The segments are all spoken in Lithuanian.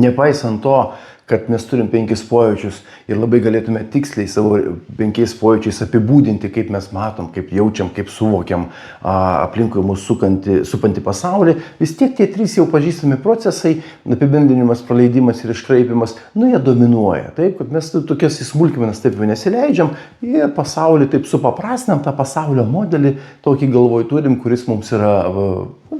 Nepaisant to, kad mes turim 5 pojūčius ir labai galėtume tiksliai savo 5 pojūčiais apibūdinti, kaip mes matom, kaip jaučiam, kaip suvokiam aplinkui mūsų supantį pasaulį, vis tiek tie 3 jau pažįstami procesai, apibendrinimas, praleidimas ir iškraipimas, jie dominuoja. Taip, kad mes tokias į smulkmenas taip jau nesileidžiam ir pasaulį taip supaprastinam, tą pasaulio modelį tokį galvoj turim, kuris mums yra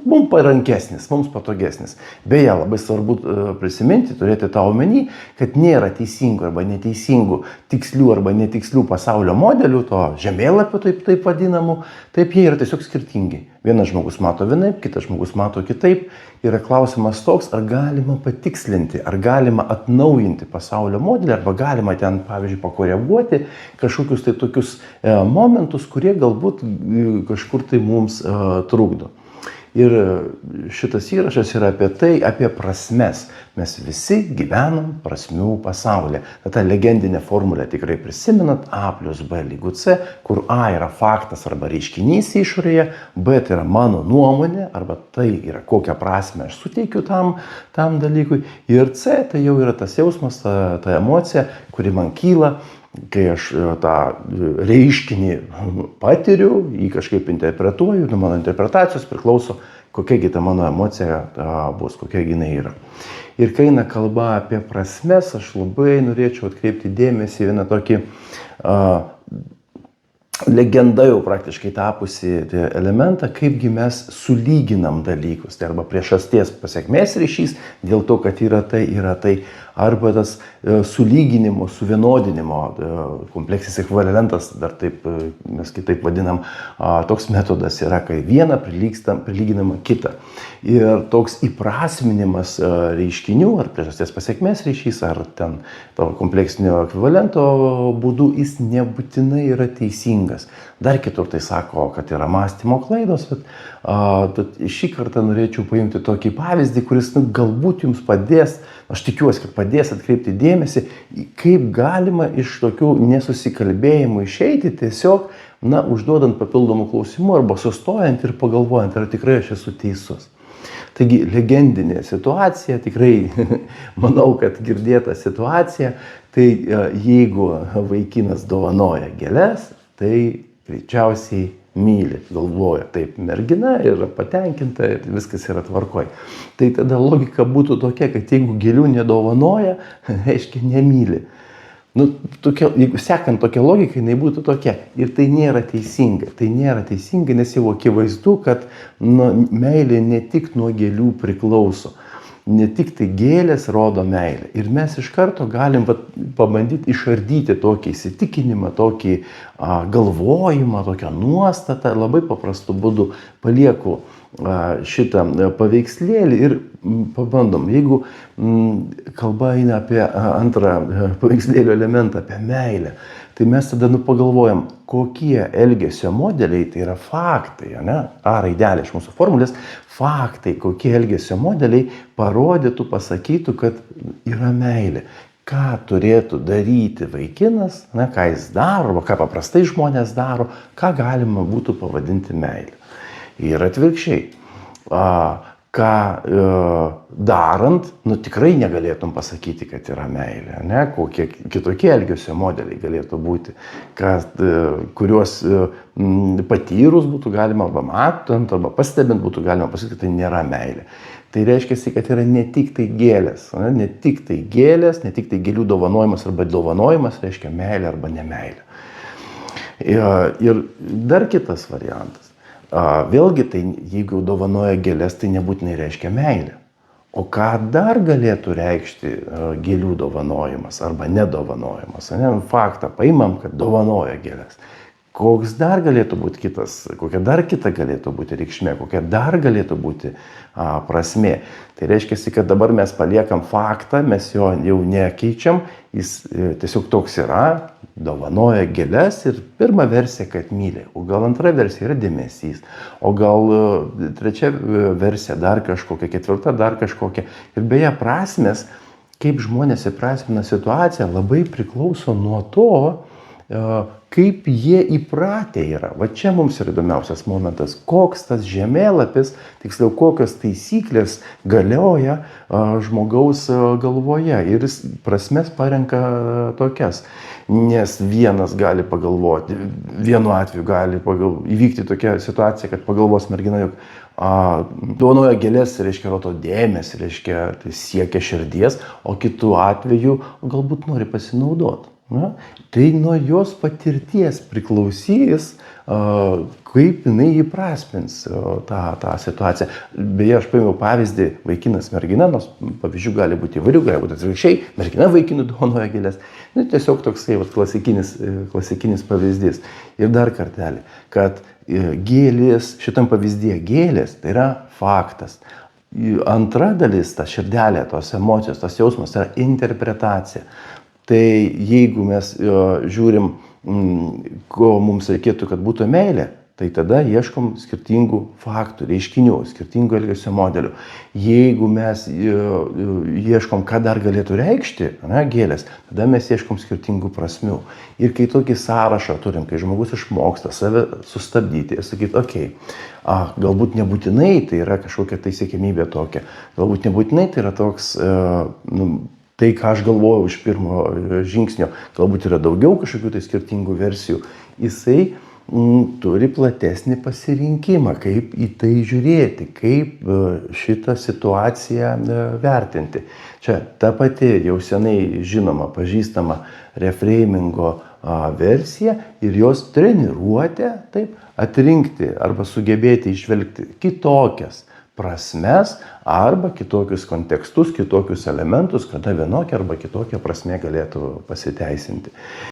mums parankesnis, mums patogesnis. Beje, labai svarbu prisiminti, turėti tą omeny, kad nėra teisingų arba neteisingų, tikslių arba netikslių pasaulio modelių, to žemėlapio taip vadinamų, taip jie yra tiesiog skirtingi. Vienas žmogus mato vienaip, kitas žmogus mato kitaip. Yra klausimas toks, ar galima patikslinti, ar galima atnaujinti pasaulio modelį, arba galima ten, pavyzdžiui, pakoreguoti kažkokius tai tokius momentus, kurie galbūt kažkur tai mums trukdo. Ir šitas įrašas yra apie tai, apie prasmes. Mes visi gyvenam prasmių pasaulyje. Ta legendinė formulė tikrai prisimenat, A + B = C, kur A yra faktas arba reiškinys išorėje, B tai yra mano nuomonė, arba tai yra kokią prasmę aš suteikiu tam dalykui, ir C tai jau yra tas jausmas, ta emocija, kuri man kyla, kai aš tą reiškinį patiriu, jį kažkaip interpretuoju, nuo mano interpretacijos priklauso, kokiagi ta mano emocija bus, kokiagi jinai yra. Ir kai eina kalba apie prasmes, aš labai norėčiau atkreipti dėmesį vieną tokį legenda jau praktiškai tapusi elementą, kaipgi mes sulyginam dalykus. Tai arba priežasties pasekmės ryšys, dėl to, kad yra tai, arba tas sulyginimo, suvienodinimo kompleksinis ekvivalentas, dar taip mes kitaip vadinam, toks metodas yra, kai viena prilyginama kita. Ir toks įprasminimas reiškinių, ar priežasties pasekmės ryšys, ar ten to kompleksinio ekvivalento būdu, jis nebūtinai yra teisingas. Dar kitur tai sako, kad yra mąstymo klaidos, bet šį kartą norėčiau paimti tokį pavyzdį, kuris galbūt jums padės, aš tikiuosi, kad padės atkreipti dėmesį, kaip galima iš tokių nesusikalbėjimų išeiti tiesiog, užduodant papildomų klausimų arba sustojant ir pagalvojant, ar tikrai aš esu teisus. Taigi, legendinė situacija, tikrai manau, kad girdėta situacija, tai jeigu vaikinas dovanoja gėles, tai greičiausiai myli, galvoja, taip mergina yra patenkinta ir viskas yra tvarkoj. Tai tada logika būtų tokia, kad jeigu gėlių nedovanoja, reiškia nemyli. Jeigu sekant tokią logiką, jinai būtų tokia. Ir tai nėra teisinga. Tai nėra teisinga, nes jau akivaizdu, kad meilė ne tik nuo gėlių priklauso. Ne tik tai gėlės rodo meilę. Ir mes iš karto galim pabandyti išardyti tokį įsitikinimą, tokį galvojimą, tokią nuostatą. Labai paprastu būdu palieku šitą paveikslėlį ir pabandom. Jeigu kalba eina apie antrą paveikslėlio elementą, apie meilę, tai mes tada pagalvojam, kokie elgesio modeliai, tai yra faktai, A raidelė iš mūsų formulės, faktai, kokie elgesio modeliai parodytų, pasakytų, kad yra meilė. Ką turėtų daryti vaikinas, ką jis daro, arba ką paprastai žmonės daro, ką galima būtų pavadinti meilė. Ir atvirkščiai, ką darant, tikrai negalėtum pasakyti, kad yra meilė, kokie kitokie elgesio modeliai galėtų būti, kuriuos patyrus būtų galima, arba matant, arba pastebint būtų galima pasakyti, kad tai nėra meilė. Tai reiškia, kad yra ne tik tai gėlės, ne tik tai gėlių dovanojimas arba dovanojimas reiškia meilė arba nemeilė. Ir dar kitas variantas. Vėlgi, tai jeigu dovanoja gėlės, tai nebūtinai reiškia meilę. O ką dar galėtų reikšti gėlių dovanojimas arba nedovanojimas? Faktą paimam, kad dovanoja gėlės. Koks dar galėtų būti kokia dar kita galėtų būti reikšmė, kokia dar galėtų būti prasmė. Tai reiškia, kad dabar mes paliekam faktą, mes jo jau nekeičiam, jis tiesiog toks yra, dovanoja gėles ir pirma versija, kad myli. O gal antra versija yra dėmesys, o gal trečia versija dar kažkokia, ketvirta dar kažkokia. Ir beje, prasmės, kaip žmonės įprasmina situaciją, labai priklauso nuo to, kaip jie įpratę yra. Va čia mums yra įdomiausias momentas, koks tas žemėlapis, tiksliau kokios taisyklės galioja žmogaus galvoje. Ir jis prasmes parenka tokias. Nes vienas gali pagalvoti, vienu atveju gali įvykti tokia situacija, kad pagalvos mergina, jog dovanoja gėlės, reiškia, rodo dėmesį, reiškia, tai siekia širdies, o kitu atveju galbūt nori pasinaudoti. Na, tai nuo jos patirties priklausys, kaip jinai įprasmins tą situaciją. Beje, aš paėmiau pavyzdį vaikinas mergina, nors pavyzdžių gali būti įvairių, gali būti atvirkščiai, mergina vaikinui dovanoja gėlės. Nu, tiesiog toksai klasikinis pavyzdys. Ir dar kartelį, kad gėlės, šitam pavyzdyje gėlės, tai yra faktas. Antra dalis, ta širdelė, tos emocijos, tas jausmas, tai yra interpretacija. Tai jeigu mes žiūrim, ko mums reikėtų, kad būtų meilė, tai tada ieškom skirtingų faktų, reiškinių, skirtingų elgesio modelių. Jeigu mes ieškom, ką dar galėtų reikšti gėlės, tada mes ieškom skirtingų prasmių. Ir kai tokį sąrašą turim, kai žmogus išmoksta save sustabdyti ir sakyti, okei, galbūt nebūtinai tai yra kažkokia tai siekiamybė tokia, galbūt nebūtinai tai yra toks, tai, ką aš galvojau iš pirmo žingsnio, galbūt yra daugiau kažkokių tai skirtingų versijų, jisai turi platesnį pasirinkimą, kaip į tai žiūrėti, kaip šitą situaciją vertinti. Čia ta pati jau senai žinoma, pažįstama reframingo versija ir jos treniruotė, taip, atrinkti arba sugebėti išvelgti kitokias prasmes arba kitokius kontekstus, kitokius elementus, kada vienokia arba kitokia prasmė galėtų pasiteisinti.